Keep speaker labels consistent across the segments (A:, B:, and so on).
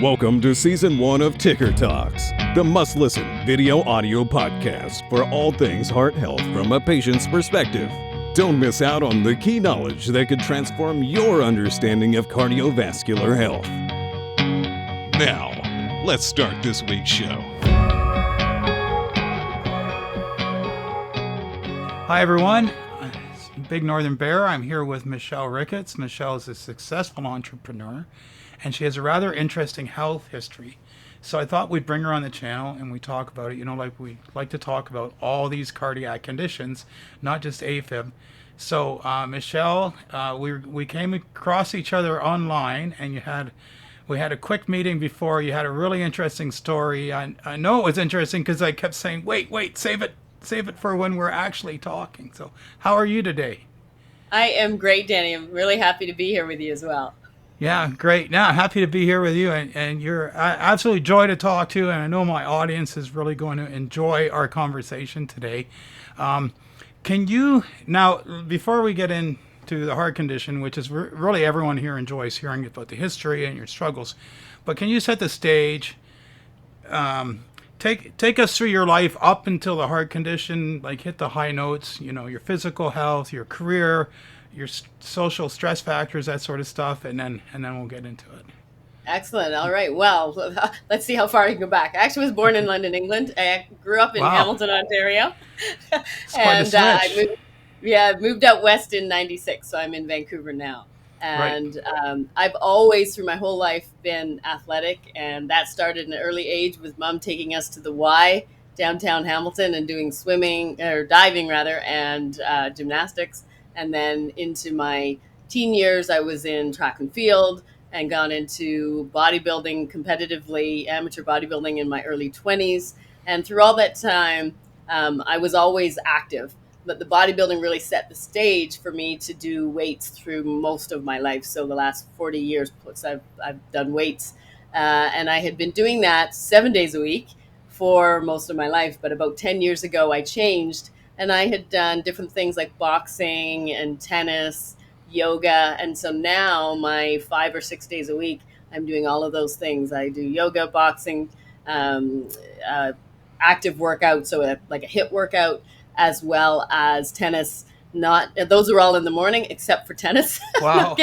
A: Welcome to Season 1 of Ticker Talks, the must-listen video-audio podcast for all things heart health from a patient's perspective. Don't miss out on the key knowledge that could transform your understanding of cardiovascular health. Now, let's start this week's show.
B: Hi, everyone. Big Northern Bear. I'm here with Michelle Ricketts. Michelle is a successful entrepreneur, and she has a rather interesting health history. So I thought we'd bring her on the channel and we talk about it. You know, like we like to talk about all these cardiac conditions, not just AFib. So Michelle, we came across each other online, and we had a quick meeting before. You had a really interesting story. I know it was interesting because I kept saying, wait, save it for when we're actually talking. So how are you today?
C: I am great, Danny. I'm really happy to be here with you as well.
B: Yeah, great. Now, happy to be here with you, and you're absolutely joy to talk to, and I know my audience is really going to enjoy our conversation today. Can you, now, before we get into the heart condition, which is really everyone here enjoys hearing about the history and your struggles, but can you set the stage, take us through your life up until the heart condition, like hit the high notes, you know, your physical health, your career, your social stress factors, that sort of stuff, and then we'll get into it.
C: Excellent. All right. Well, let's see how far I can go back. I actually was born in London, England. I grew up in Hamilton, Ontario. And I moved out west in 96, so I'm in Vancouver now. And I've always, through my whole life, been athletic, and that started in an early age with Mom taking us to the Y, downtown Hamilton, and doing diving and gymnastics. And then into my teen years, I was in track and field and gone into bodybuilding competitively, amateur bodybuilding in my early 20s. And through all that time, I was always active. But the bodybuilding really set the stage for me to do weights through most of my life. So the last 40 years plus I've done weights. And I had been doing that 7 days a week for most of my life. But about 10 years ago, I changed. And I had done different things like boxing and tennis, yoga. And so now my 5 or 6 days a week, I'm doing all of those things. I do yoga, boxing, active workout, so like a HIIT workout, as well as tennis. Those are all in the morning, except for tennis.
B: Wow.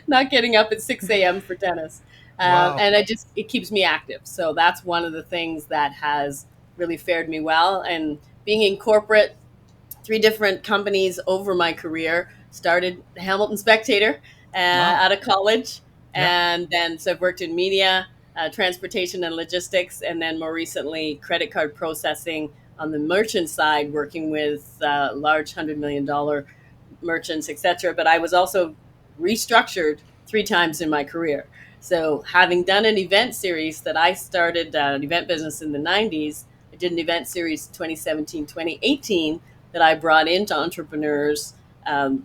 C: not getting up at 6 a.m. for tennis.
B: Wow.
C: And it keeps me active. So that's one of the things that has really fared me well. And being in corporate, 3 different companies over my career, started Hamilton Spectator out of college. Yeah. And then, so I've worked in media, transportation and logistics, and then more recently, credit card processing on the merchant side, working with large $100 million merchants, etc. But I was also restructured 3 times in my career. So having done an event series that I started an event business in the 90s, I did an event series 2017, 2018 that I brought into entrepreneurs,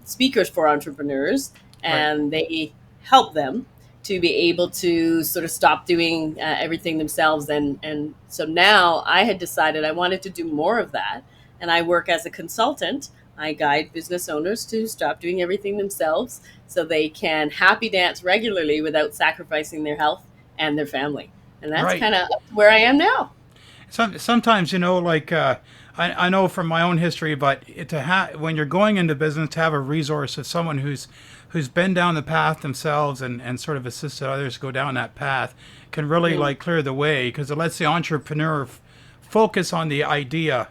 C: speakers for entrepreneurs, and they help them to be able to sort of stop doing everything themselves. And so now I had decided I wanted to do more of that. And I work as a consultant. I guide business owners to stop doing everything themselves so they can happy dance regularly without sacrificing their health and their family. And that's kind of where I am now.
B: Sometimes, you know, like I know from my own history, but when you're going into business, to have a resource of someone who's been down the path themselves and sort of assisted others go down that path can really like clear the way, because it lets the entrepreneur focus on the idea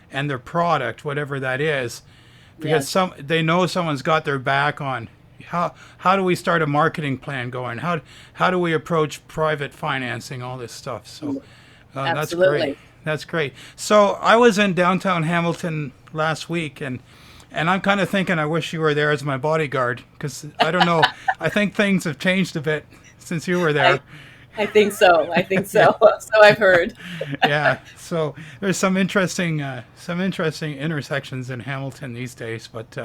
B: and their product, whatever that is, because they know someone's got their back on how do we start a marketing plan going, how do we approach private financing, all this stuff. So that's great. So I was in downtown Hamilton last week, and I'm kind of thinking I wish you were there as my bodyguard, because I don't know, I think things have changed a bit since you were there.
C: I think so. So I've heard.
B: Yeah. So there's some interesting intersections in Hamilton these days, but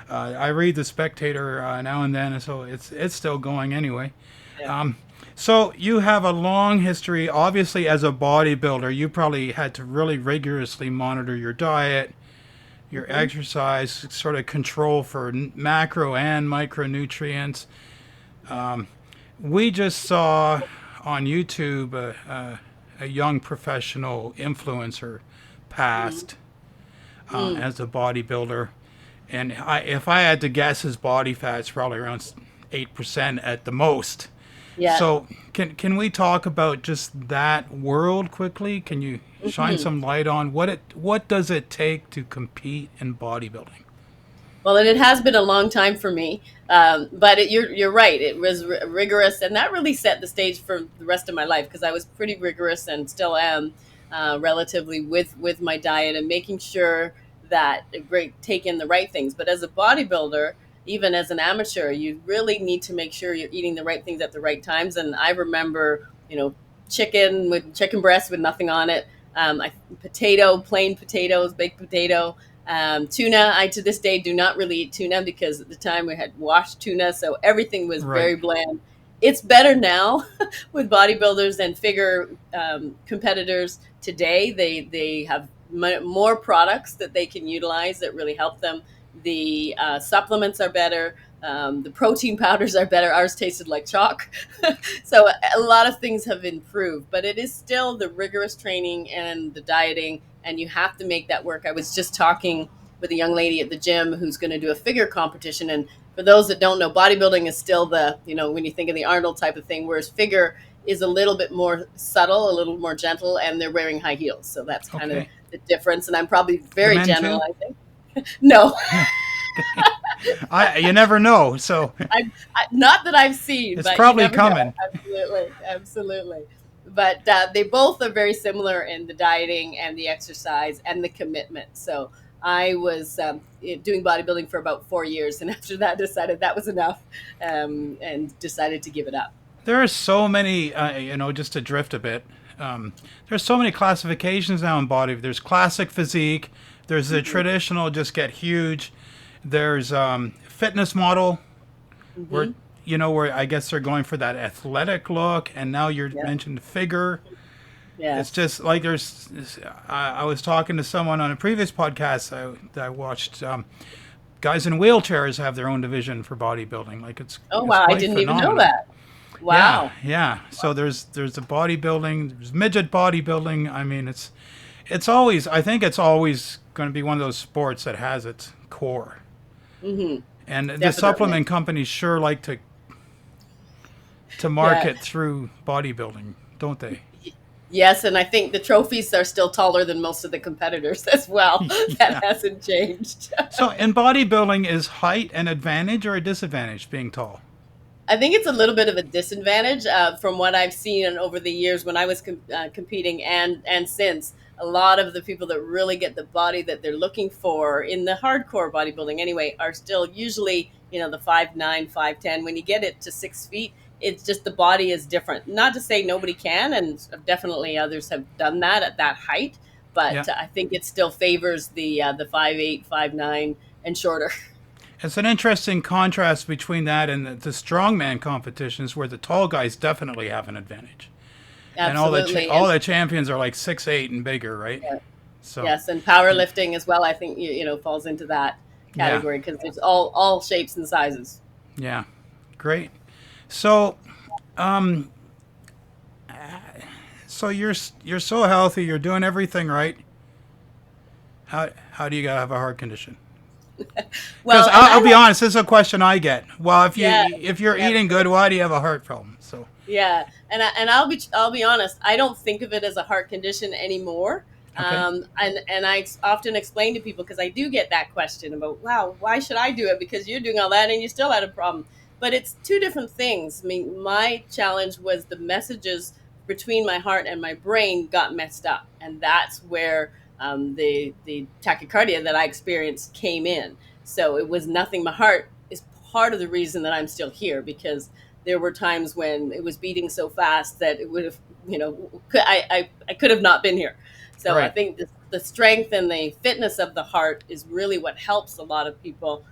B: I read the Spectator now and then, and so it's still going anyway. Yeah. So you have a long history, obviously, as a bodybuilder. You probably had to really rigorously monitor your diet, your exercise, sort of control for macro and micronutrients. We just saw on YouTube a young professional influencer passed as a bodybuilder, and if I had to guess, his body fat's probably around 8% at the most.
C: Yeah.
B: So can we talk about just that world quickly? Can you shine some light on what does it take to compete in bodybuilding?
C: Well, and it has been a long time for me, but you're right. It was rigorous, and that really set the stage for the rest of my life, because I was pretty rigorous and still am relatively with my diet and making sure that take in the right things. But as a bodybuilder, even as an amateur, you really need to make sure you're eating the right things at the right times. And I remember, chicken breast with nothing on it, plain potatoes, baked potato. Tuna, I to this day do not really eat tuna, because at the time we had washed tuna, so everything was very bland. It's better now with bodybuilders and figure competitors today. They have more products that they can utilize that really help them. The supplements are better. The protein powders are better. Ours tasted like chalk. So a lot of things have improved, but it is still the rigorous training and the dieting, and you have to make that work. I was just talking with a young lady at the gym who's going to do a figure competition. And for those that don't know, bodybuilding is still when you think of the Arnold type of thing, whereas figure is a little bit more subtle, a little more gentle, and they're wearing high heels. So that's kind of the difference. And I'm probably very generalizing. No.
B: You never know. So
C: not that I've seen.
B: It's
C: but
B: probably coming.
C: Absolutely. But they both are very similar in the dieting and the exercise and the commitment. So I was doing bodybuilding for about 4 years, and after that decided that was enough, and decided to give it up.
B: There are so many, just to drift a bit, there's so many classifications now in body. There's classic physique. There's the traditional, just get huge. There's fitness model, where I guess they're going for that athletic look. And now you're mentioned figure. Yeah. It's just like I was talking to someone on a previous podcast that I watched. Guys in wheelchairs have their own division for bodybuilding. Like it's
C: wow, I didn't even know that. Wow.
B: Yeah. So there's the bodybuilding, there's midget bodybuilding. I mean, it's always, I think it's always going to be one of those sports that has its core. Mm-hmm. And the supplement companies sure like to market through bodybuilding, don't they?
C: Yes, and I think the trophies are still taller than most of the competitors as well. That hasn't changed.
B: So in bodybuilding, is height an advantage or a disadvantage, being tall?
C: I think it's a little bit of a disadvantage from what I've seen over the years when I was competing and since. A lot of the people that really get the body that they're looking for in the hardcore bodybuilding anyway are still usually, the 5'9", 5'10". When you get it to 6 feet, it's just the body is different. Not to say nobody can, and definitely others have done that at that height, but I think it still favors the 5'8", 5'9", and shorter.
B: It's an interesting contrast between that and the strongman competitions, where the tall guys definitely have an advantage.
C: Absolutely.
B: And all the champions are like 6'8" and bigger, right? Yeah.
C: So yes, and powerlifting as well, I think falls into that category, because it's all shapes and sizes.
B: Yeah, great. So, so you're so healthy, you're doing everything right. How do you have a heart condition? Well, I'll be honest, this is a question I get. Well, if you're eating good, why do you have a heart problem? So
C: yeah, and I'll be honest, I don't think of it as a heart condition anymore. Okay. And I often explain to people, because I do get that question about, wow, why should I do it? Because you're doing all that and you still had a problem. But it's two different things. I mean, my challenge was the messages between my heart and my brain got messed up, and that's where the tachycardia that I experienced came in. So it was nothing. My heart is part of the reason that I'm still here, because there were times when it was beating so fast that it would have, I could have not been here. So right. I think the strength and the fitness of the heart is really what helps a lot of people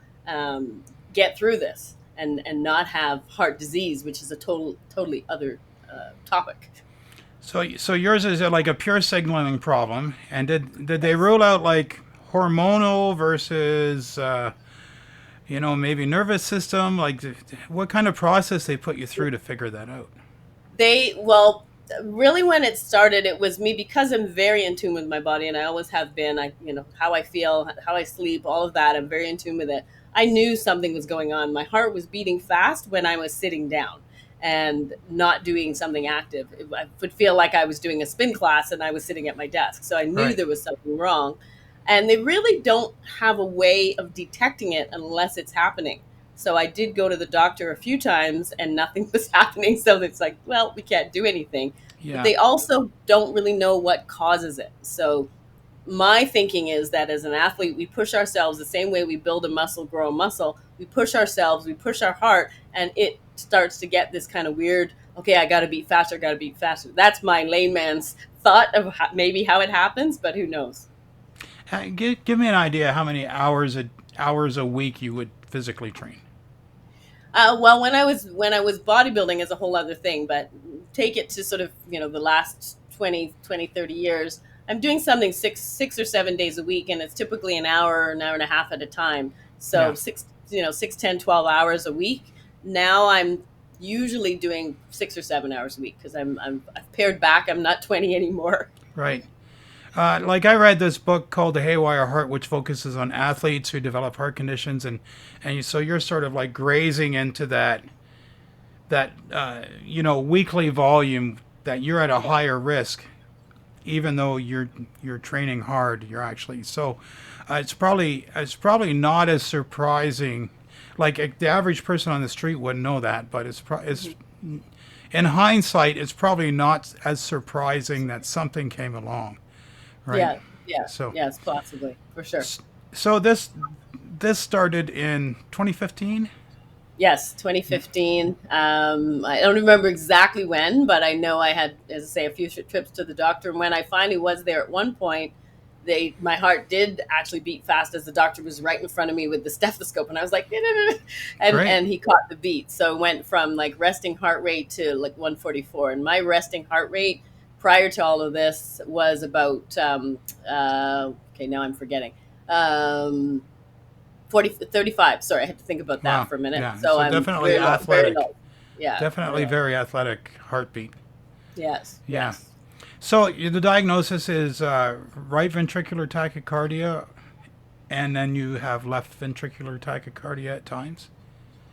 C: get through this and not have heart disease, which is a totally other topic.
B: So yours is like a pure signaling problem, and did they rule out like hormonal versus maybe nervous system? Like what kind of process they put you through to figure that out?
C: Well, really when it started, it was me, because I'm very in tune with my body, and I always have been. How I feel, how I sleep, all of that, I'm very in tune with it. I knew something was going on. My heart was beating fast when I was sitting down and not doing something active. I would feel like I was doing a spin class and I was sitting at my desk. So I knew
B: Right.
C: there was something wrong. And they really don't have a way of detecting it unless it's happening. So I did go to the doctor a few times and nothing was happening. So it's like, well, we can't do anything. But
B: Yeah.
C: they also don't really know what causes it. So my thinking is that as an athlete, we push ourselves the same way we build a muscle, grow a muscle. We push ourselves, we push our heart, and it starts to get this kind of weird, okay, I got to beat faster, got to beat faster. That's my layman's thought of maybe how it happens, but who knows?
B: Give me an idea how many hours a week you would physically train.
C: Well, when I was bodybuilding is a whole other thing, but take it to sort of, the last 20, 30 years, I'm doing something six or 7 days a week, and it's typically an hour and a half at a time. So
B: Yeah.
C: 6, 10, 12 hours a week. Now I'm usually doing 6 or 7 hours a week because I've pared back. I'm not 20 anymore.
B: Right. Like I read this book called The Haywire Heart, which focuses on athletes who develop heart conditions, so you're sort of like grazing into that weekly volume that you're at a higher risk, even though you're training hard. You're actually so it's probably not as surprising. Like the average person on the street wouldn't know that, but it's in hindsight, it's probably not as surprising that something came along, right?
C: Yeah, yeah,
B: So
C: yes, possibly, for sure.
B: so this started in 2015.
C: Yes, 2015. I don't remember exactly when, but I know I had, as I say, a few trips to the doctor. And when I finally was there at one point, my heart did actually beat fast as the doctor was right in front of me with the stethoscope, and I was like, and
B: Great.
C: he caught the beat. So it went from like resting heart rate to like 144, and my resting heart rate prior to all of this was about okay, now I'm forgetting. 35. Sorry, I had to think about that
B: Wow.
C: for a minute.
B: Yeah.
C: So
B: So
C: I'm
B: definitely
C: very low, very
B: athletic.
C: low. Yeah.
B: Definitely very athletic heartbeat.
C: Yes.
B: Yeah.
C: Yes.
B: So the diagnosis is right ventricular tachycardia, and then you have left ventricular tachycardia at times.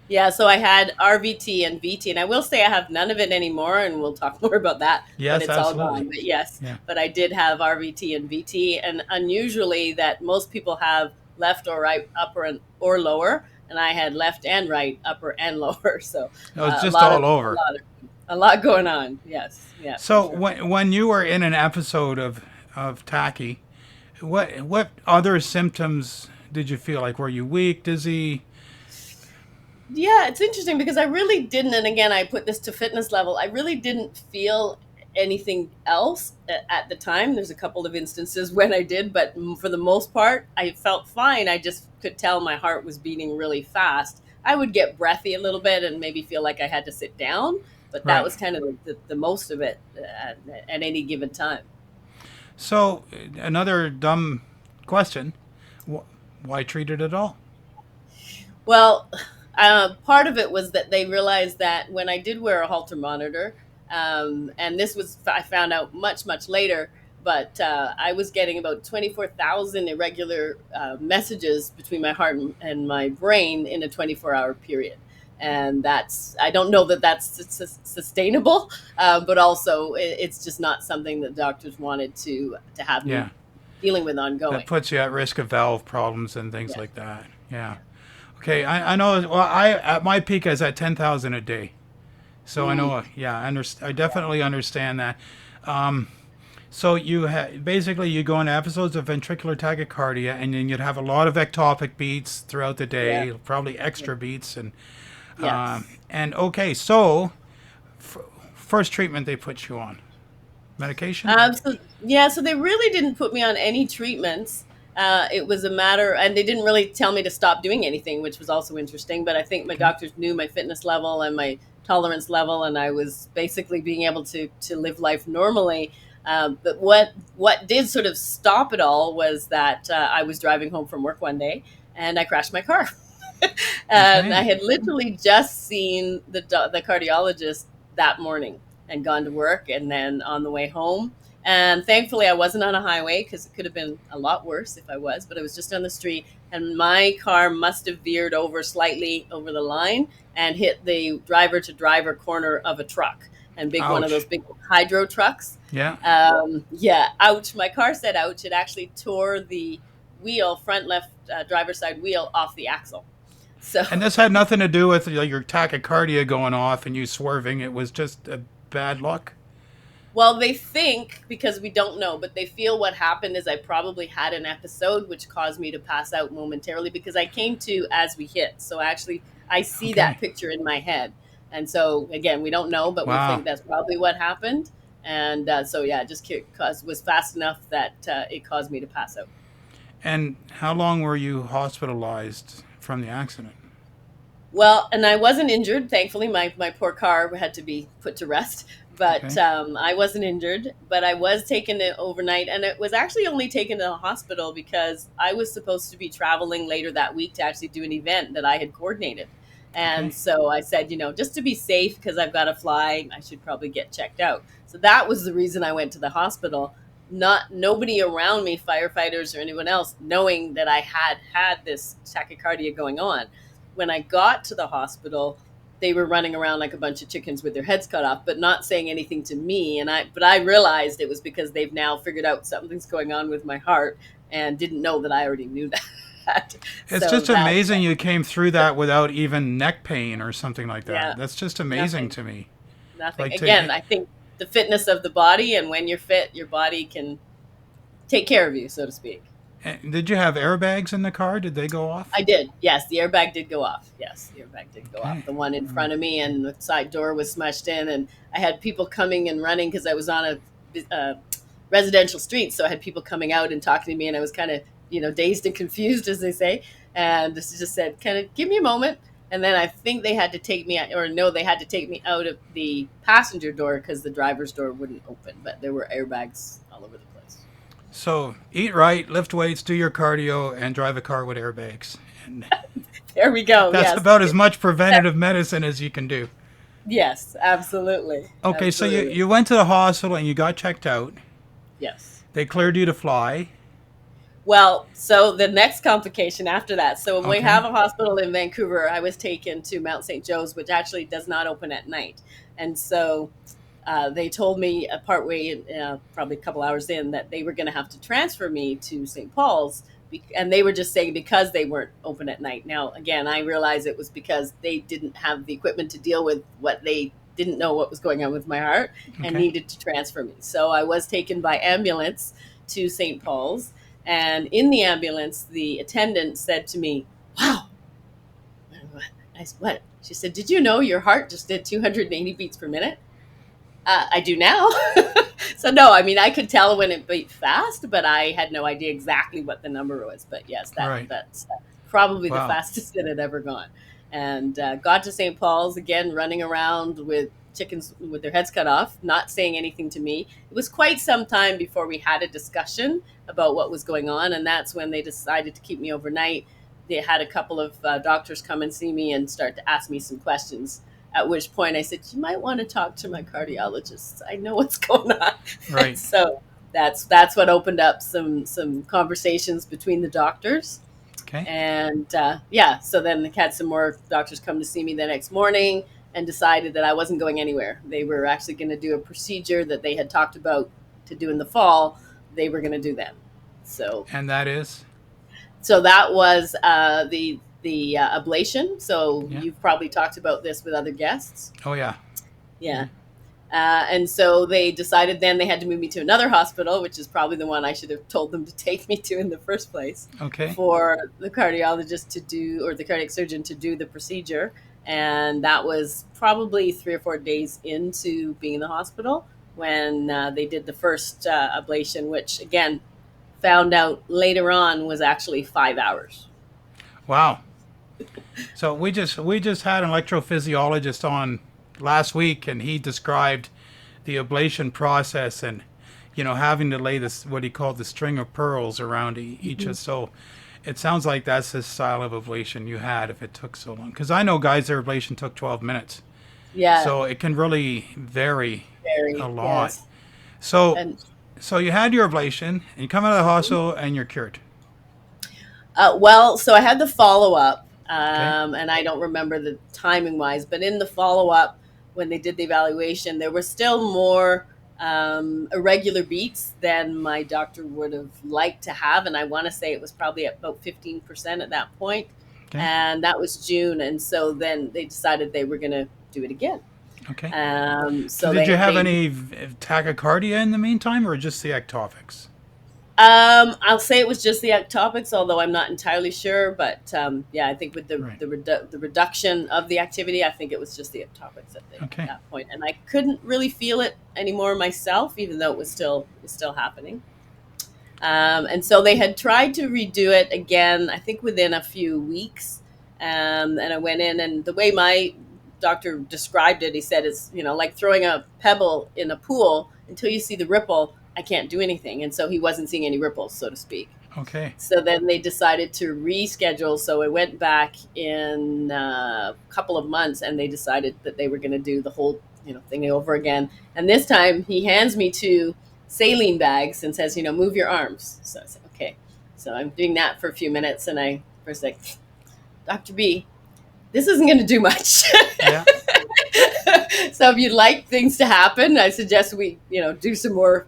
C: Yeah. So I had RVT and VT, and I will say I have none of it anymore, and we'll talk more about that. But
B: Yes,
C: it's all
B: absolutely.
C: gone. But yes,
B: Yeah.
C: but I did have RVT and VT, and unusually that most people have left or right, upper or lower, and I had left and right, upper and lower. So
B: It was
C: a
B: just
C: lot
B: all
C: of
B: over.
C: a lot going on. Yes. Yeah. For
B: So
C: sure.
B: when you were in an episode of tachy, what other symptoms did you feel like? Were you weak, dizzy?
C: Yeah, it's interesting because I really didn't, and again, I put this to fitness level. I really didn't feel anything else at the time. There's a couple of instances when I did, but for the most part, I felt fine. I just could tell my heart was beating really fast. I would get breathy a little bit and maybe feel like I had to sit down, but that
B: Right.
C: was kind of the most of it at any given time.
B: So another dumb question: why treat it at all?
C: Well, part of it was that they realized that when I did wear a Holter monitor, and this was, I found out much later, but I was getting about 24,000 irregular messages between my heart and my brain in a 24-hour period. And I don't know that that's sustainable, but also it's just not something that doctors wanted to have me
B: Yeah,
C: dealing with
B: that
C: ongoing.
B: puts you at risk of valve problems and things
C: Yeah.
B: like that. Yeah. Okay, I know. Well, I at my peak I was at 10,000 a day, so I
C: Mm.
B: know. Yeah, I definitely understand that. So basically you go into episodes of ventricular tachycardia, and then you'd have a lot of ectopic beats throughout the
C: Yeah.
B: day, probably extra beats,
C: Yes.
B: and okay. So first treatment they put you on medication.
C: So they really didn't put me on any treatments. It was a matter, and they didn't really tell me to stop doing anything, which was also interesting. But I think my
B: Okay.
C: doctors knew my fitness level and my tolerance level, and I was basically being able to live life normally. But what did sort of stop it all was that I was driving home from work one day and I crashed my car. And I
B: Okay.
C: had literally just seen the cardiologist that morning, and gone to work, and then on the way home. And thankfully, I wasn't on a highway because it could have been a lot worse if I was, but I was just on the street. And my car must have veered over slightly over the line and hit the driver-to-driver corner of a truck, and one of
B: Ouch.
C: those big hydro trucks.
B: Yeah.
C: Yeah, ouch. My car said ouch. It actually tore the wheel, front left driver's side wheel, off the axle. So,
B: And this had nothing to do with your tachycardia going off and you swerving. It was just a bad luck.
C: well, they think, because we don't know, but they feel what happened is I probably had an episode which caused me to pass out momentarily, because I came to as we hit. So actually, I see that picture in my head. And so, again, we don't know, but
B: Wow.
C: we think that's probably what happened. And so, yeah, it just was fast enough that it caused me to pass out.
B: And how long were you hospitalized from the accident?
C: Well, and I wasn't injured. Thankfully, my poor car had to be put to rest. But
B: Okay.
C: I wasn't injured, but I was taken to overnight. And it was actually only taken to the hospital because I was supposed to be traveling later that week to actually do an event that I had coordinated. And
B: Okay.
C: so I said, just to be safe, because I've got to fly, I should probably get checked out. So that was the reason I went to the hospital. Nobody around me, firefighters or anyone else, knowing that I had this tachycardia going on. When I got to the hospital, they were running around like a bunch of chickens with their heads cut off, but not saying anything to me. But I realized it was because they've now figured out something's going on with my heart and didn't know that I already knew that.
B: It's
C: So
B: just amazing you came through that without even neck pain or something like that.
C: Yeah.
B: That's just amazing
C: Nothing.
B: to me.
C: Nothing.
B: Like
C: Again, I think the fitness of the body, and when you're fit, your body can take care of you, so to speak.
B: And did you have airbags in the car? Did they go off?
C: I did. Yes, the airbag did go off. Yes, the airbag did go
B: Okay.
C: off. The one in front of me, and the side door was smashed in, and I had people coming and running because I was on a residential street, so I had people coming out and talking to me, and I was kind of dazed and confused, as they say, and just said, kind of give me a moment. And then I think they had to take me, they had to take me out of the passenger door because the driver's door wouldn't open, but there were airbags all over the place.
B: So eat right, lift weights, do your cardio, and drive a car with airbags. And
C: There we go.
B: that's
C: Yes.
B: about as much preventative medicine as you can do.
C: Yes, absolutely.
B: Okay, so
C: Absolutely.
B: you went to the hospital and you got checked out.
C: Yes.
B: They cleared you to fly.
C: Well, so the next complication after that. So when we
B: Okay.
C: have a hospital in Vancouver, I was taken to Mount St. Joe's, which actually does not open at night. And so they told me partway, probably a couple hours in, that they were going to have to transfer me to St. Paul's. And they were just saying because they weren't open at night. Now, again, I realized it was because they didn't have the equipment to deal with what they didn't know what was going on with my heart and
B: Okay.
C: needed to transfer me. So I was taken by ambulance to St. Paul's. And in the ambulance, the attendant said to me, "Wow." I said, "What?" She said, "Did you know your heart just did 280 beats per minute?" I do now. So no, I mean, I could tell when it beat fast, but I had no idea exactly what the number was. But yes,
B: Right.
C: that's probably
B: Wow.
C: the fastest it had ever gone. And got to St. Paul's, again, running around with chickens with their heads cut off, not saying anything to me. It was quite some time before we had a discussion about what was going on, and that's when they decided to keep me overnight. They had a couple of doctors come and see me and start to ask me some questions, at which point I said, "You might want to talk to my cardiologist. I know what's going on."
B: Right.
C: So that's what opened up some conversations between the doctors.
B: Okay.
C: And so then they had some more doctors come to see me the next morning and decided that I wasn't going anywhere. They were actually going to do a procedure that they had talked about to do in the fall. They were going to do then. So
B: And that is?
C: that was the ablation. So
B: Yeah.
C: you've probably talked about this with other guests.
B: Oh, yeah.
C: Yeah. And so they decided then they had to move me to another hospital, which is probably the one I should have told them to take me to in the first place,
B: Okay.
C: for the cardiologist to do, or the cardiac surgeon to do the procedure. And that was probably 3 or 4 days into being in the hospital when they did the first ablation, which again, found out later on was actually 5 hours.
B: Wow. So we just had an electrophysiologist on last week, and he described the ablation process and having to lay this, what he called the string of pearls around each of. So it sounds like that's the style of ablation you had if it took so long, because I know guys their ablation took 12 minutes.
C: Yeah.
B: So it can really vary a
C: Very,
B: lot.
C: yes.
B: So,
C: And
B: so you had your ablation, and you come out of the hospital, and you're cured.
C: well, so I had the follow up,
B: Okay.
C: and I don't remember the timing wise, but in the follow up, when they did the evaluation, there were still more irregular beats than my doctor would have liked to have. And I want to say it was probably at about 15% at that point.
B: Okay.
C: And that was June. And so then they decided they were going to do it again.
B: Okay. So
C: So
B: did you have
C: they
B: any tachycardia in the meantime, or just the ectopics?
C: I'll say it was just the ectopics, although I'm not entirely sure. But yeah, I think with
B: Right.
C: the reduction of the activity, I think it was just the ectopics at
B: Okay.
C: that point, and I couldn't really feel it anymore myself, even though it was still happening. And so they had tried to redo it again, I think within a few weeks. And I went in, and the way my doctor described it, he said it's like throwing a pebble in a pool until you see the ripple. I can't do anything, and so he wasn't seeing any ripples, so to speak.
B: Okay.
C: So then they decided to reschedule. So I went back in a couple of months, and they decided that they were going to do the whole thing over again. And this time he hands me two saline bags and says, move your arms. So I said, okay. So I'm doing that for a few minutes, and I first like, Dr. B, this isn't going to do much.
B: Yeah.
C: So if you'd like things to happen, I suggest we, do some more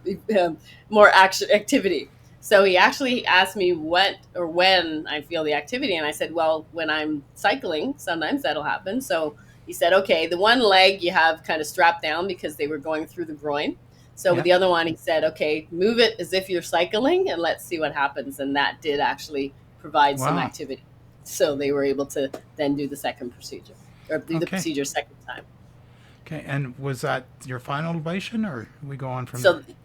C: action activity. So he actually asked me what or when I feel the activity, and I said, well, when I'm cycling, sometimes that'll happen. So he said, okay, the one leg you have kind of strapped down because they were going through the groin. So
B: Yeah.
C: with the other one, he said, okay, move it as if you're cycling, and let's see what happens. And that did actually provide some
B: Wow.
C: activity. So they were able to then do the second procedure, or do the
B: Okay.
C: procedure second time.
B: Okay. And was that your final ablation, or we go on from
C: So
B: there?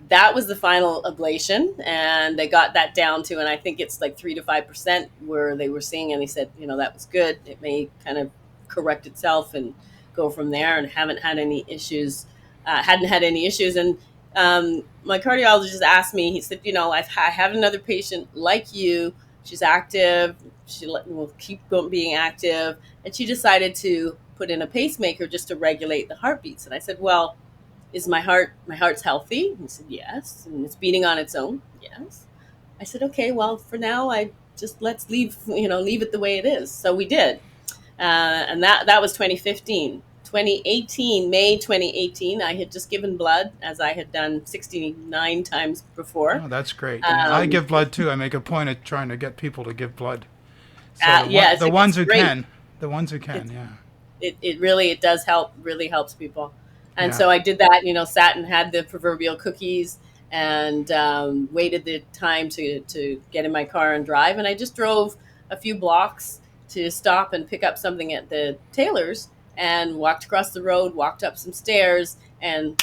C: that was the final ablation, and they got that down to, and I think it's like 3 to 5% where they were seeing, and they said, that was good. It may kind of correct itself and go from there, and haven't had any issues. Hadn't had any issues, and my cardiologist asked me. He said, I have another patient like you. She's active. She will keep being active, and she decided to put in a pacemaker just to regulate the heartbeats. And I said, well, is my heart's healthy? And he said, yes. And it's beating on its own? Yes. I said, okay, well, for now, let's leave it the way it is. So we did. And that was 2015. 2018, May 2018, I had just given blood, as I had done 69 times before.
B: Oh, that's great. Yeah, I give blood too. I make a point of trying to get people to give blood. So
C: Yeah,
B: the ones who
C: great.
B: can, the ones who can, yeah.
C: It does help, really helps people. And
B: Yeah.
C: so I did that, sat and had the proverbial cookies, and waited the time to get in my car and drive. And I just drove a few blocks to stop and pick up something at the tailor's, and walked across the road, walked up some stairs, and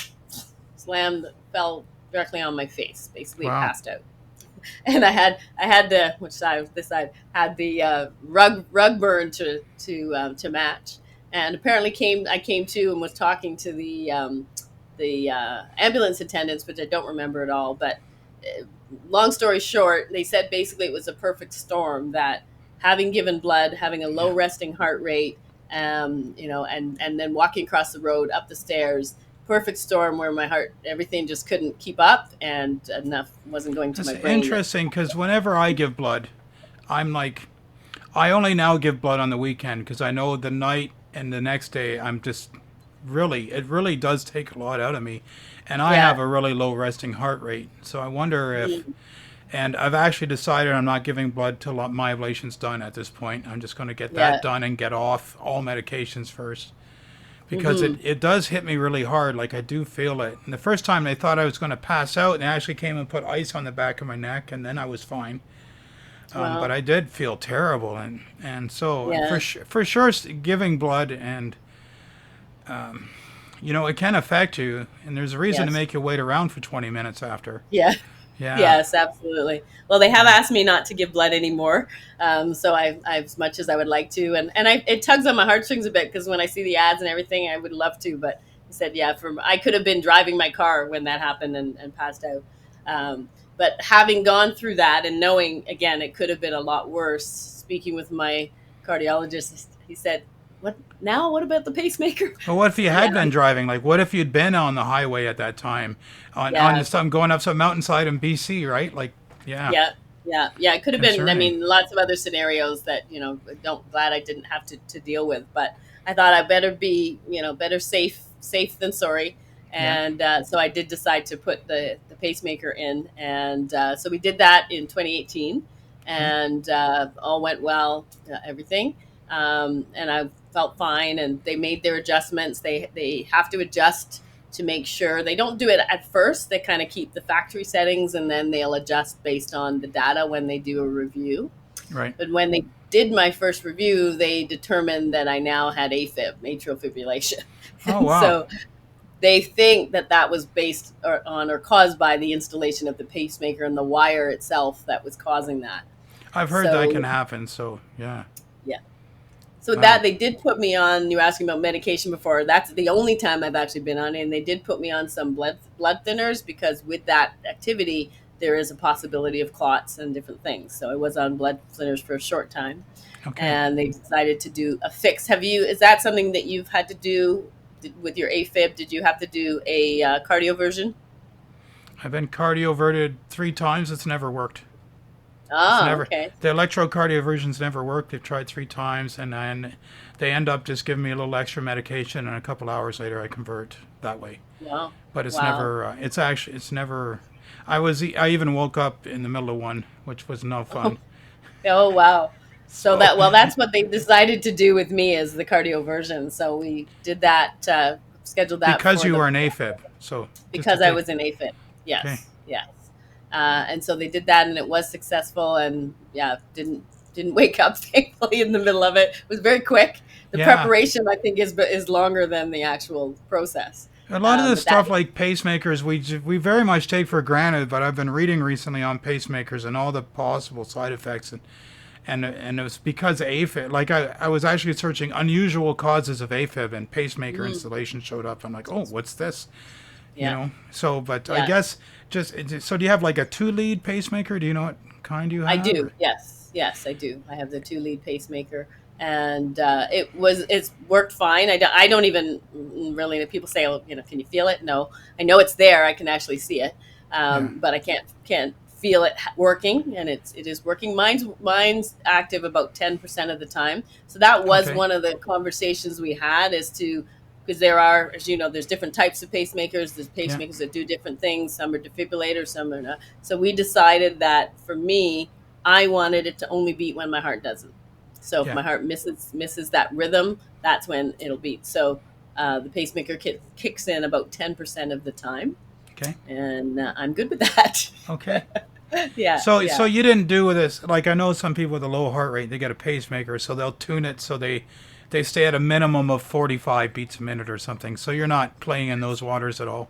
C: fell directly on my face, basically
B: Wow.
C: passed out. And I had the, which side, this side, had the rug burn to match. And apparently I came to and was talking to the ambulance attendants, which I don't remember at all. But long story short, they said basically it was a perfect storm, that having given blood, having a low
B: Yeah.
C: resting heart rate, and then walking across the road, up the stairs, perfect storm where my heart, everything just couldn't keep up, and enough wasn't going to
B: That's
C: my brain.
B: interesting, because whenever I give blood, I'm like, I only now give blood on the weekend, because I know the night and the next day I'm just it really does take a lot out of me. And I
C: Yeah.
B: have a really low resting heart rate. So I wonder if,
C: Mm.
B: and I've actually decided I'm not giving blood till my ablation's done at this point. I'm just going to get
C: Yeah.
B: that done and get off all medications first. Because
C: Mhm.
B: it does hit me really hard. Like, I do feel it. And the first time they thought I was going to pass out, and they actually came and put ice on the back of my neck, and then I was fine.
C: Wow.
B: But I did feel terrible, and so
C: Yeah.
B: for sure, giving blood, and it can affect you, and there's a reason to
C: Yes.
B: make you wait around for 20 minutes after.
C: Yeah.
B: Yeah.
C: Yes, absolutely. Well, they have asked me not to give blood anymore, so I as much as I would like to, and it tugs on my heartstrings a bit, because when I see the ads and everything, I would love to, but he said, yeah, I could have been driving my car when that happened, and passed out. But having gone through that, and knowing, again, it could have been a lot worse, speaking with my cardiologist, he said, what now? What about the pacemaker?
B: Well, what if you had
C: Yeah,
B: been driving? Like, what if you'd been on the highway at that time, on
C: yeah,
B: some going up some mountainside in BC, right? Like, yeah,
C: yeah, yeah. It could have been. I
B: concerning.
C: mean, lots of other scenarios that don't glad I didn't have to deal with. But I thought I better be better safe than sorry.
B: Yeah.
C: And so I did decide to put the pacemaker in, and so we did that in 2018,
B: Okay.
C: and all went well, everything, and I felt fine. And they made their adjustments. They have to adjust to make sure they don't do it at first. They kind of keep the factory settings, and then they'll adjust based on the data when they do a review.
B: Right.
C: But when they did my first review, they determined that I now had AFib, atrial fibrillation.
B: Oh
C: And
B: wow.
C: so they think that was based on or caused by the installation of the pacemaker and the wire itself that was causing that.
B: I've heard that can
C: So
B: happen. So yeah.
C: yeah. So
B: Wow.
C: that they did put me on. You were asking about medication before. That's the only time I've actually been on it. And they did put me on some blood thinners because with that activity, there is a possibility of clots and different things. So I was on blood thinners for a short time,
B: Okay.
C: and they decided to do a fix. Is that something that you've had to do with your AFib? Did you have to do a cardioversion?
B: I've been cardioverted 3 times. It's never worked. It's
C: Ah,
B: never
C: okay.
B: the electrocardioversion's never worked. They've tried 3 times, and then they end up just giving me a little extra medication, and a couple hours later I convert that way.
C: Wow.
B: But it's
C: Wow.
B: never. It's never. I even woke up in the middle of one, which was no fun.
C: Oh, wow. So
B: So
C: that's what they decided to do with me is the cardioversion. So we did that, scheduled that
B: because
C: for
B: you were an AFib, so just to
C: because I
B: take.
C: was in AFib.
B: Okay.
C: Yes, yes. And so they did that, and it was successful. And yeah, didn't wake up thankfully in the middle of it. It was very quick. The
B: Yeah.
C: preparation, I think, is longer than the actual process.
B: A lot of this
C: But that
B: stuff like pacemakers, we very much take for granted. But I've been reading recently on pacemakers and all the possible side effects, and it was because of AFib. Like I was actually searching unusual causes of AFib, and pacemaker installation showed up. I'm like, oh, what's this? You
C: yeah,
B: know. So, but I
C: yeah.
B: guess so. Do you have like a 2-lead pacemaker? Do you know what kind you
C: I
B: have?
C: do.
B: Or?
C: Yes, I do. I have the 2 lead pacemaker, and it's worked fine. I don't even really. People say, oh, can you feel it? No, I know it's there. I can actually see it,
B: Yeah.
C: but I can't feel it working, and it is working. Mine's active about 10% of the time. So that was
B: Okay.
C: one of the conversations we had as to. Because there are, as you know, there's different types of pacemakers. There's
B: Yeah.
C: pacemakers that do different things. Some are defibrillators, some are not. So we decided that for me, I wanted it to only beat when my heart doesn't. So if
B: Yeah.
C: my heart misses that rhythm, that's when it'll beat. So the pacemaker kicks in about 10% of the time,
B: Okay.
C: and I'm good with that.
B: Okay.
C: Yeah,
B: So
C: yeah.
B: you didn't do this like I know some people with a low heart rate they get a pacemaker so they'll tune it so they stay at a minimum of 45 beats a minute or something. So you're not playing in those waters at all.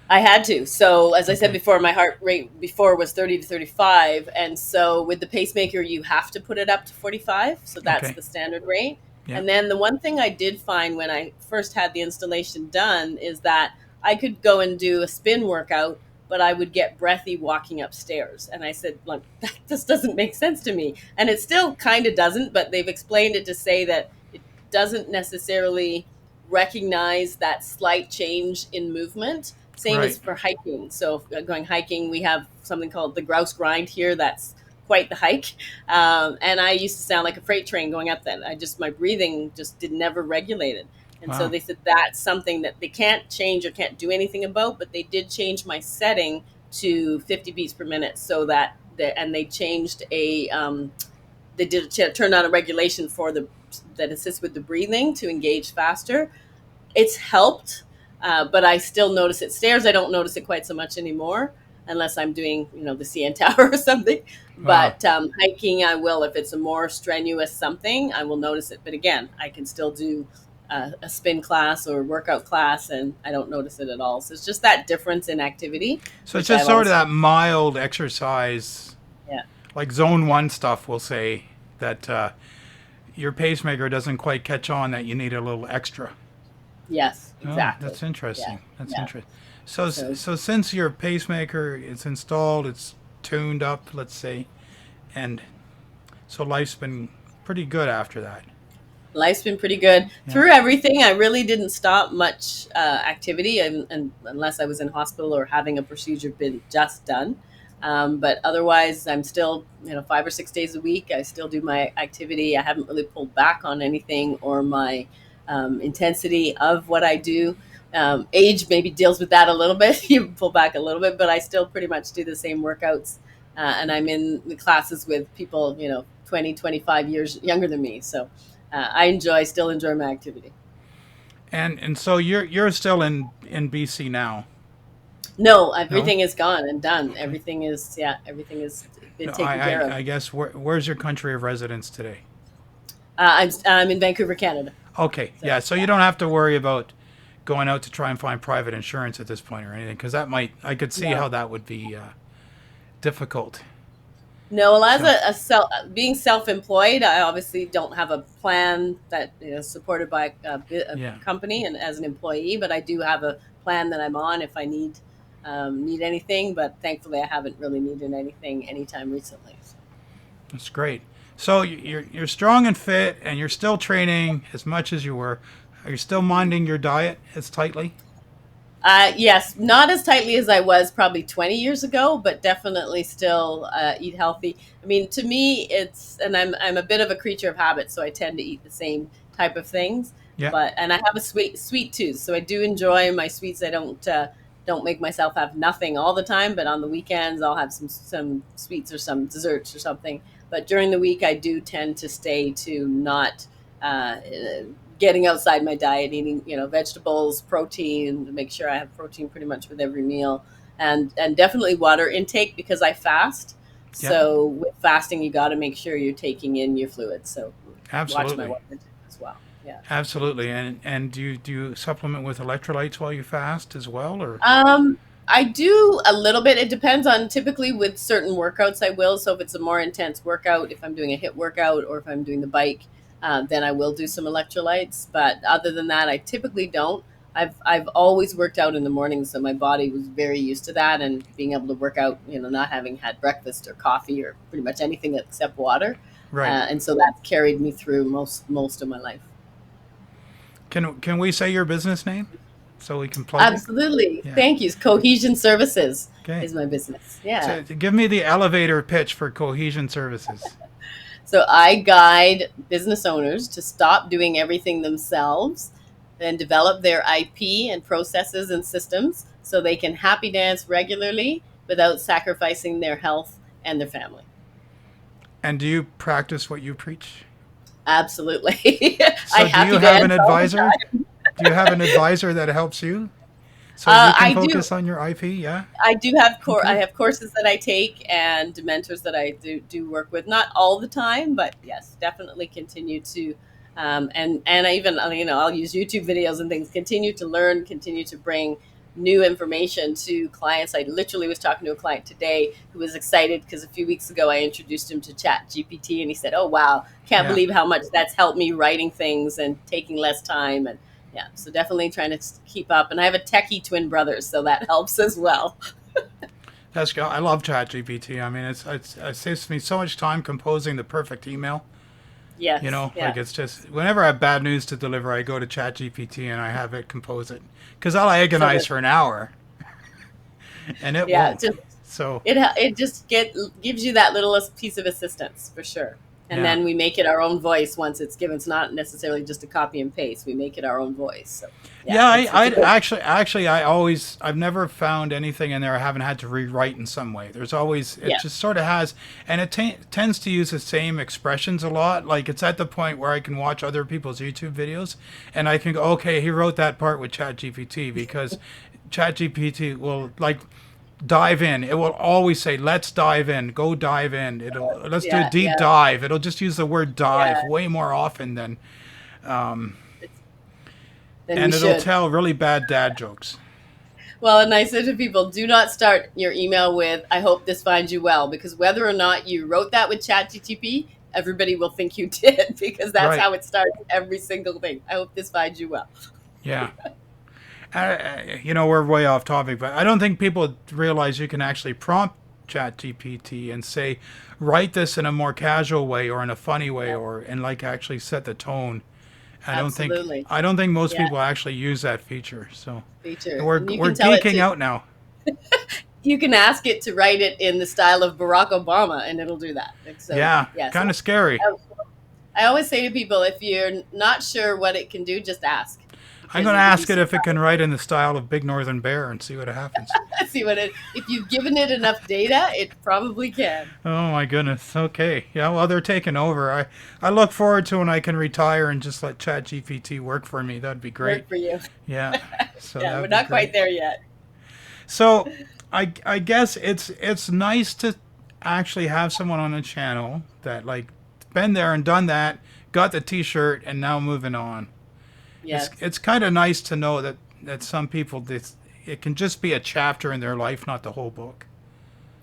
C: I had to. So as I said
B: Okay.
C: before, my heart rate before was 30 to 35, and so with the pacemaker, you have to put it up to 45. So that's
B: Okay.
C: the standard rate.
B: Yeah.
C: And then the one thing I did find when I first had the installation done is that I could go and do a spin workout, but I would get breathy walking upstairs. And I said, like, that just doesn't make sense to me. And it still kind of doesn't, but they've explained it to say that it doesn't necessarily recognize that slight change in movement. Same as
B: Right.
C: for hiking. So if going hiking, we have something called the grouse grind here. That's quite the hike. And I used to sound like a freight train going up that. My breathing just did never regulated. And so
B: Wow.
C: they said that's something that they can't change or can't do anything about, but they did change my setting to 50 beats per minute so that, and they changed they did turn on a regulation for that assists with the breathing to engage faster. It's helped, but I still notice it. Stairs, I don't notice it quite so much anymore, unless I'm doing, the CN Tower or something.
B: Wow.
C: But hiking, I will. If it's a more strenuous something, I will notice it. But again, I can still do a spin class or workout class, and I don't notice it at all. So it's just that difference in activity,
B: So it's
C: which
B: just
C: I've
B: sort of
C: always,
B: that mild exercise,
C: yeah,
B: like zone 1 stuff, we'll say, that your pacemaker doesn't quite catch on that you need a little extra.
C: yes,
B: Oh,
C: exactly,
B: that's
C: yeah,
B: interesting. That's
C: yeah.
B: interesting. So,
C: So
B: so since your pacemaker is installed, it's tuned up, let's say, and so life's been pretty good after that.
C: Life's been pretty good through everything. I really didn't stop much activity, and unless I was in hospital or having a procedure been just done. But otherwise, I'm still, 5 or 6 days a week. I still do my activity. I haven't really pulled back on anything or my intensity of what I do. Age maybe deals with that a little bit. You pull back a little bit, but I still pretty much do the same workouts. And I'm in the classes with people, 20, 25 years younger than me. So I still enjoy my activity.
B: And so you're still in BC now.
C: No, everything is gone and done. Okay. Everything is been taken care of.
B: I guess where's your country of residence today?
C: I'm in Vancouver, Canada.
B: Okay, so you don't have to worry about going out to try and find private insurance at this point or anything, because I could see how that would be difficult.
C: No, as being self-employed, I obviously don't have a plan that supported by a company and as an employee, but I do have a plan that I'm on if I need anything. But thankfully, I haven't really needed anything anytime recently. So.
B: That's great. So you're strong and fit, and you're still training as much as you were. Are you still minding your diet as tightly?
C: Yes, not as tightly as I was probably 20 years ago, but definitely still eat healthy. I mean, to me, and I'm a bit of a creature of habit, so I tend to eat the same type of things. Yeah. And I have a sweet tooth, so I do enjoy my sweets. I don't make myself have nothing all the time, but on the weekends I'll have some sweets or some desserts or something. But during the week, I do tend to stay to not getting outside my diet, eating, vegetables, protein, to make sure I have protein pretty much with every meal, and definitely water intake because I fast. Yeah. So with fasting, you got to make sure you're taking in your fluids. So
B: absolutely,
C: watch my water intake as well. Yeah,
B: absolutely. And do you supplement with electrolytes while you fast as well, or?
C: I do a little bit. It depends on, typically with certain workouts I will. So if it's a more intense workout, if I'm doing a HIIT workout or if I'm doing the bike, then I will do some electrolytes. But other than that, I typically don't. I've always worked out in the morning, so my body was very used to that, and being able to work out, not having had breakfast or coffee or pretty much anything except water. Right. And so that carried me through most of my life.
B: Can we say your business name so we can plug
C: Absolutely. Yeah. Thank you. Cohesion Services is my business. Yeah.
B: So give me the elevator pitch for Cohesion Services.
C: So I guide business owners to stop doing everything themselves and develop their IP and processes and systems so they can happy dance regularly without sacrificing their health and their family.
B: And do you practice what you preach?
C: Absolutely.
B: So do you have an advisor? Do you have an advisor that helps you? So you can focus on your IP, yeah?
C: I do have I have courses that I take and mentors that I do work with. Not all the time, but yes, definitely continue to and I even I'll use YouTube videos and things, continue to learn, continue to bring new information to clients. I literally was talking to a client today who was excited because a few weeks ago I introduced him to ChatGPT, and he said, "Oh wow, can't believe how much that's helped me writing things and taking less time." And yeah, so definitely trying to keep up. And I have a techie twin brother, so that helps as well.
B: That's good. I love ChatGPT. I mean, it saves me so much time composing the perfect email.
C: Yes.
B: Like it's just, whenever I have bad news to deliver, I go to ChatGPT and I have it compose it. Because I'll agonize for an hour. And it won't.
C: It just gives you that little piece of assistance, for sure. And then we make it our own voice once it's given. It's not necessarily just a copy and paste. We make it our own voice. So,
B: I've never found anything in there I haven't had to rewrite in some way. There's always, it just sort of has, and it tends to use the same expressions a lot. Like it's at the point where I can watch other people's YouTube videos and I can go, okay, he wrote that part with ChatGPT, because ChatGPT will dive in. It will always say, let's dive in, go dive in. Let's do a deep dive. It'll just use the word dive way more often than and it'll tell really bad dad jokes.
C: Well, and I said to people, do not start your email with, "I hope this finds you well," because whether or not you wrote that with ChatGPT, everybody will think you did, because that's how it starts every single thing. "I hope this finds you well."
B: Yeah. We're way off topic, but I don't think people realize you can actually prompt ChatGPT and say, write this in a more casual way or in a funny way, and actually set the tone
C: Absolutely.
B: I don't think most
C: Yeah.
B: people actually use that feature. So
C: Feature.
B: we're
C: And you
B: we're
C: can tell it
B: geeking
C: to,
B: out now.
C: you can ask it to write it in the style of Barack Obama and it'll do that. And so,
B: Yeah,
C: yes.
B: kind of scary.
C: I always say to people, if you're not sure what it can do, just ask.
B: I'm
C: Because
B: going to
C: you'll be
B: ask it if it can
C: surprised.
B: write in the style of Big Northern Bear and see what happens.
C: See what it, if you've given it enough data, it probably can.
B: Oh my goodness. Okay. Yeah, well, they're taking over. I look forward to when I can retire and just let ChatGPT work for me. That'd be great.
C: Work for you.
B: Yeah. So
C: Yeah,
B: that
C: we're
B: would be
C: not quite
B: great.
C: there yet.
B: So I guess it's nice to actually have someone on the channel that like been there and done that, got the t-shirt and now moving on.
C: Yes.
B: It's kind of nice to know that some people it can just be a chapter in their life, not the whole book.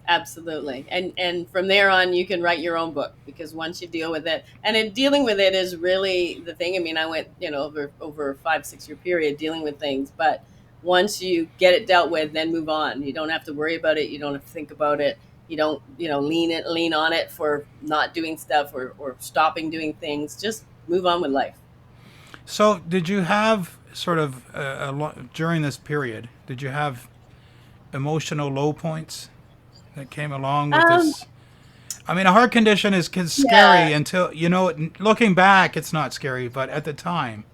C: Absolutely. And from there on you can write your own book, because once you deal with it, and dealing with it is really the thing. I mean, I went, over a 5-6 year period dealing with things, but once you get it dealt with, then move on. You don't have to worry about it. You don't have to think about it. You don't, lean on it for not doing stuff or stopping doing things. Just move on with life.
B: So did you have sort of during this period, did you have emotional low points that came along with
C: Um,
B: this? I mean, a heart condition is
C: yeah.
B: scary until, looking back, it's not scary, but at the time.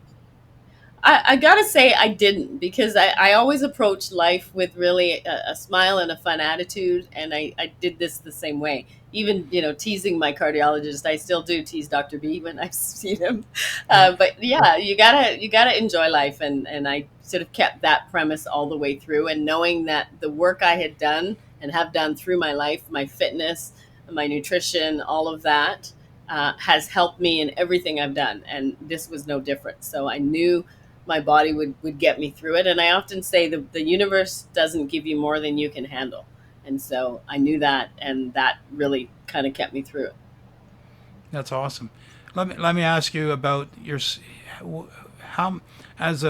C: I gotta say I didn't, because I always approached life with really a smile and a fun attitude, and I did this the same way. Even teasing my cardiologist, I still do tease Dr. B when I've seen him.
B: Yeah.
C: But yeah, you gotta enjoy life, and I sort of kept that premise all the way through, and knowing that the work I had done and have done through my life, my fitness, my nutrition, all of that has helped me in everything I've done, and this was no different. So I knew my body would get me through it. And I often say the universe doesn't give you more than you can handle. And so I knew that, and that really kind of kept me through it.
B: That's awesome. Let me ask you about how as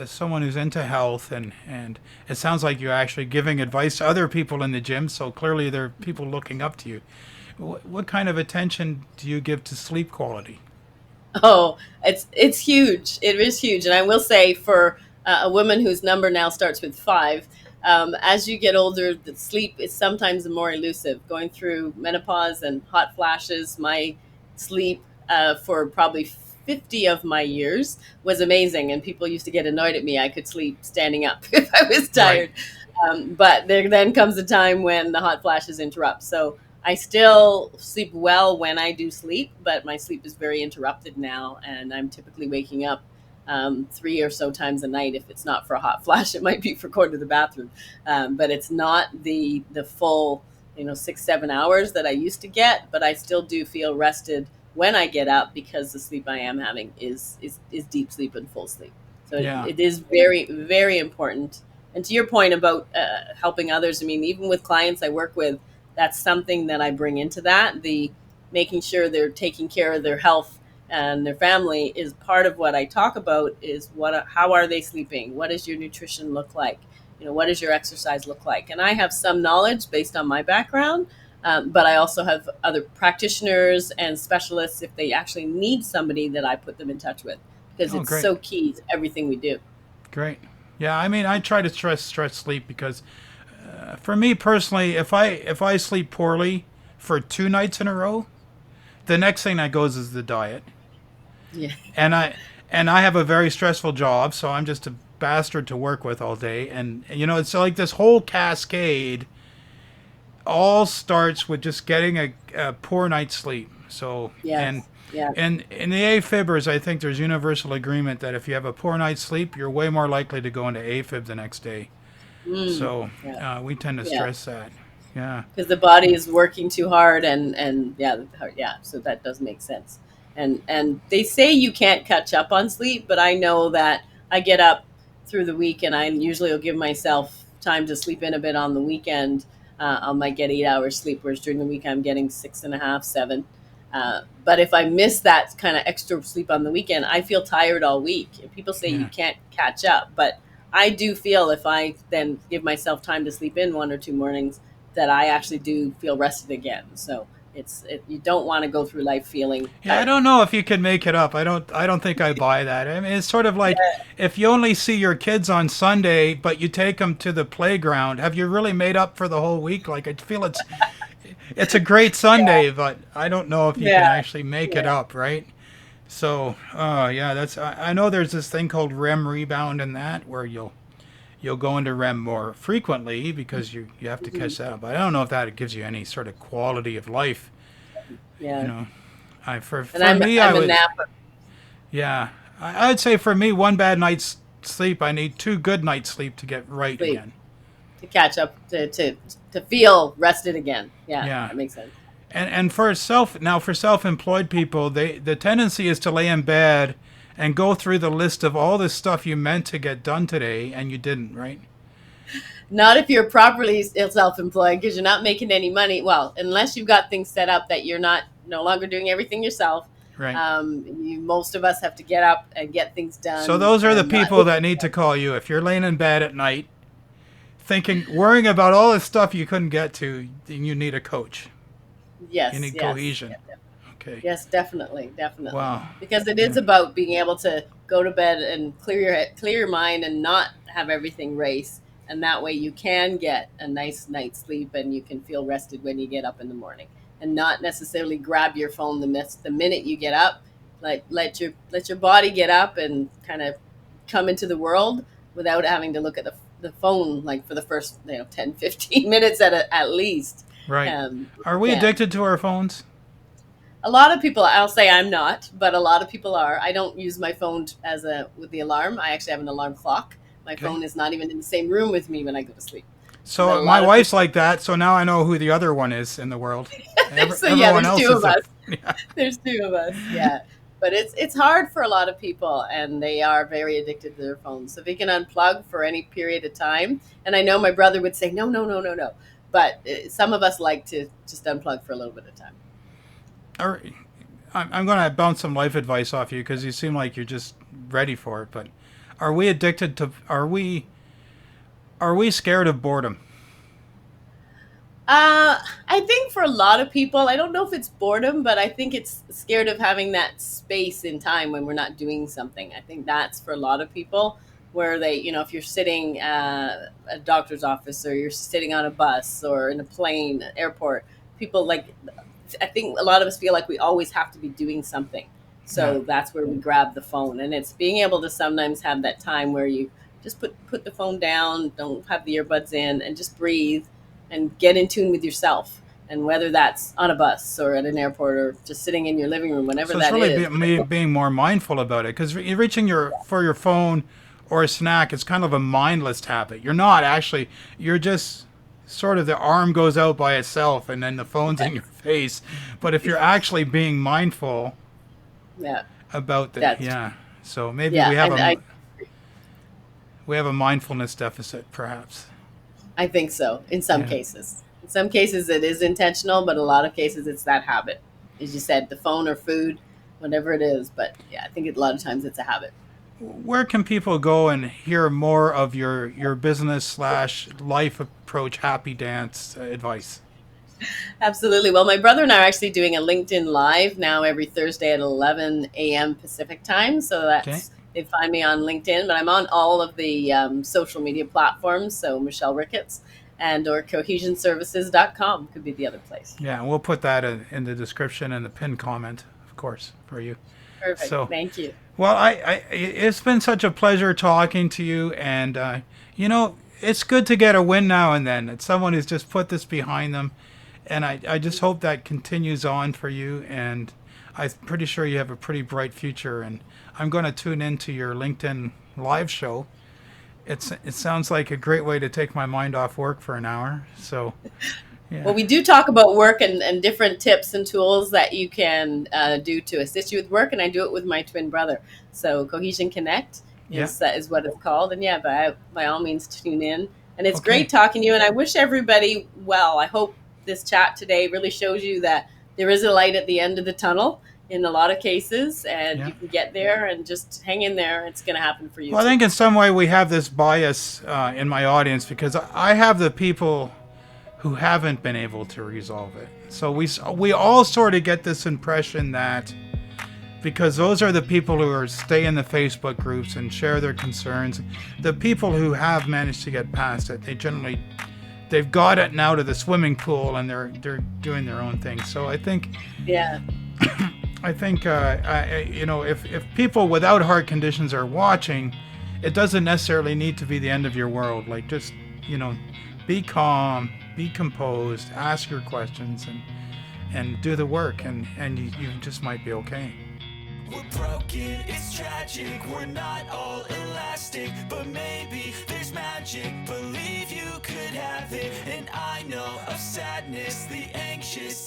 B: someone who's into health and it sounds like you're actually giving advice to other people in the gym. So clearly there are people looking up to you. What kind of attention do you give to sleep quality?
C: Oh, it's huge. It is huge. And I will say, for a woman whose number now starts with 5, as you get older, the sleep is sometimes more elusive. Going through menopause and hot flashes, my sleep for probably 50 of my years was amazing. And people used to get annoyed at me. I could sleep standing up if I was
B: Right.
C: tired. But there then comes a time when the hot flashes interrupt. So I still sleep well when I do sleep, but my sleep is very interrupted now, and I'm typically waking up 3 or so times a night. If it's not for a hot flash, it might be for going to the bathroom, but it's not the full 6-7 hours that I used to get. But I still do feel rested when I get up, because the sleep I am having is deep sleep and full sleep. So
B: Yeah.
C: it is very, very important. And to your point about helping others, I mean, even with clients I work with, that's something that I bring into that. The making sure they're taking care of their health and their family is part of what I talk about. Is how are they sleeping? What does your nutrition look like? What does your exercise look like? And I have some knowledge based on my background, but I also have other practitioners and specialists, if they actually need somebody, that I put them in touch with, because
B: Oh,
C: it's
B: great.
C: so key to everything we do.
B: Great. Yeah, I mean, I try to stress sleep because for me personally, if I sleep poorly for 2 nights in a row, the next thing that goes is the diet.
C: Yeah.
B: And I have a very stressful job, so I'm just a bastard to work with all day. And it's like this whole cascade all starts with just getting a poor night's sleep. So and
C: Yes. Yeah.
B: and in the AFIBers, I think there's universal agreement that if you have a poor night's sleep, you're way more likely to go into AFib the next day.
C: Mm.
B: So
C: Yeah.
B: we tend to
C: Yeah.
B: stress that. Yeah.
C: Because the body is working too hard, and yeah, yeah, so that does make sense. And they say you can't catch up on sleep, but I know that I get up through the week, and I usually will give myself time to sleep in a bit on the weekend. I might get 8 hours sleep, whereas during the week I'm getting 6.5, 7. But if I miss that kind of extra sleep on the weekend, I feel tired all week. And people say you
B: Yeah.
C: can't catch up, but I do feel, if I then give myself time to sleep in 1 or 2 mornings, that I actually do feel rested again. So You don't want to go through life feeling
B: Yeah, I
C: tired.
B: don't know if you can make it up. I don't think I buy that. I mean, it's sort of like if you only see your kids on Sunday, but you take them to the playground, have you really made up for the whole week? Like I feel it's a great Sunday, but I don't know if you can
C: Yeah,
B: actually make it
C: yeah.
B: up, right? So, yeah, I know there's this thing called REM rebound in that where you'll go into REM more frequently because you have to
C: Mhm.
B: catch that up. But I don't know if that gives you any sort of quality of life, you
C: Yeah.
B: know. I for
C: And
B: for me I
C: I'm a
B: would
C: napper.
B: yeah, I'd say for me one bad night's sleep I need two good nights sleep to get right
C: Sleep
B: again.
C: to catch up to feel rested again. Yeah,
B: Yeah.
C: that makes sense.
B: And for self-employed people, the tendency is to lay in bed and go through the list of all the stuff you meant to get done today and you didn't, right?
C: Not if you're properly self-employed because you're not making any money. Well, unless you've got things set up that you're not no longer doing everything yourself.
B: Right.
C: Most of us have to get up and get things
B: So
C: done
B: those are the
C: and not.
B: people that need to call you. If you're laying in bed at night thinking, worrying about all the stuff you couldn't get to, then you need a coach. You
C: Yes,
B: need
C: yes,
B: cohesion. Okay.
C: yes, definitely, definitely.
B: Wow.
C: Because it
B: Yeah.
C: is about being able to go to bed and clear your mind and not have everything race, and that way you can get a nice night's sleep and you can feel rested when you get up in the morning, and not necessarily grab your phone the minute you get up. Like let your body get up and kind of come into the world without having to look at the phone like for the first 10 15 minutes at least.
B: Right. Are
C: You
B: we
C: can't.
B: addicted to our phones?
C: A lot of people, I'll say I'm not, but a lot of people are. I don't use my phone with the alarm. I actually have an alarm clock. My
B: Okay.
C: phone is not even in the same room with me when I go to sleep. But
B: So
C: a
B: my
C: lot of
B: wife's
C: people,
B: like that, so now I know who the other one is in the world.
C: so yeah,
B: Everyone
C: there's
B: else
C: two
B: is
C: of
B: a
C: us.
B: yeah.
C: There's two of us. Yeah. But it's hard for a lot of people, and they are very addicted to their phones. So if you can unplug for any period of time, and I know my brother would say, no, no, no, no, no. But some of us like to just unplug for a little bit of time.
B: Or, I'm going to bounce some life advice off you because you seem like you're just ready for it. But are we addicted to? Are we scared of boredom?
C: I think for a lot of people, I don't know if it's boredom, but I think it's scared of having that space in time when we're not doing something. I think that's for a lot of people where if you're sitting at a doctor's office or you're sitting on a bus or in a plane, airport, people I think a lot of us feel like we always have to be doing something.
B: Yeah.
C: So that's where we grab the phone. And it's being able to sometimes have that time where you just put the phone down, don't have the earbuds in, and just breathe and get in tune with yourself. And whether that's on a bus or at an airport or just sitting in your living room, whenever
B: So it's
C: that
B: really
C: is.
B: being more mindful about it because reaching for your phone or a snack is kind of a mindless habit. You're not actually. You're just sort of the arm goes out by itself and then the phone's in your face. But if you're actually being mindful
C: Yeah,
B: about the
C: that's
B: yeah, so maybe
C: yeah.
B: we have a mindfulness deficit perhaps.
C: I think so in some
B: Yeah.
C: cases. In some cases it is intentional, but a lot of cases it's that habit. As you said, the phone or food, whatever it is. But yeah, I think a lot of times it's a habit.
B: Where can people go and hear more of your business slash life approach happy dance advice?
C: Absolutely. Well, my brother and I are actually doing a LinkedIn Live now every Thursday at 11 a.m. Pacific time. So
B: Okay.
C: they find me on LinkedIn, but I'm on all of the social media platforms. So Michelle Ricketts or cohesionservices.com could be the other place.
B: Yeah, and we'll put that in the description and the pinned comment, of course, for you.
C: Perfect.
B: So,
C: Thank you.
B: well, it's been such a pleasure talking to you, and it's good to get a win now and then. It's someone who's just put this behind them, and I just hope that continues on for you. And I'm pretty sure you have a pretty bright future. And I'm going to tune into your LinkedIn live show. It sounds like a great way to take my mind off work for an hour. So, yeah.
C: Well, we do talk about work and different tips and tools that you can do to assist you with work, and I do it with my twin brother. So Cohesion Connect is what it's called, and yeah, by all means tune in. And it's
B: Okay.
C: great talking to you, and I wish everybody well. I hope this chat today really shows you that there is a light at the end of the tunnel in a lot of cases, and you can get there and just hang in there. It's going to happen for you.
B: Well, I think in some way we have this bias in my audience because I have the people who haven't been able to resolve it. So we all sort of get this impression that because those are the people who stay in the Facebook groups and share their concerns, the people who have managed to get past it, they've got it now to the swimming pool and they're doing their own thing. So I think,
C: Yeah.
B: I think if people without heart conditions are watching, it doesn't necessarily need to be the end of your world. Like, just, be calm, be composed, ask your questions, and do the work, and you just might be okay.
D: We're broken, it's tragic, we're not all elastic, but maybe there's magic, believe you could have it. And I know of sadness, the anxious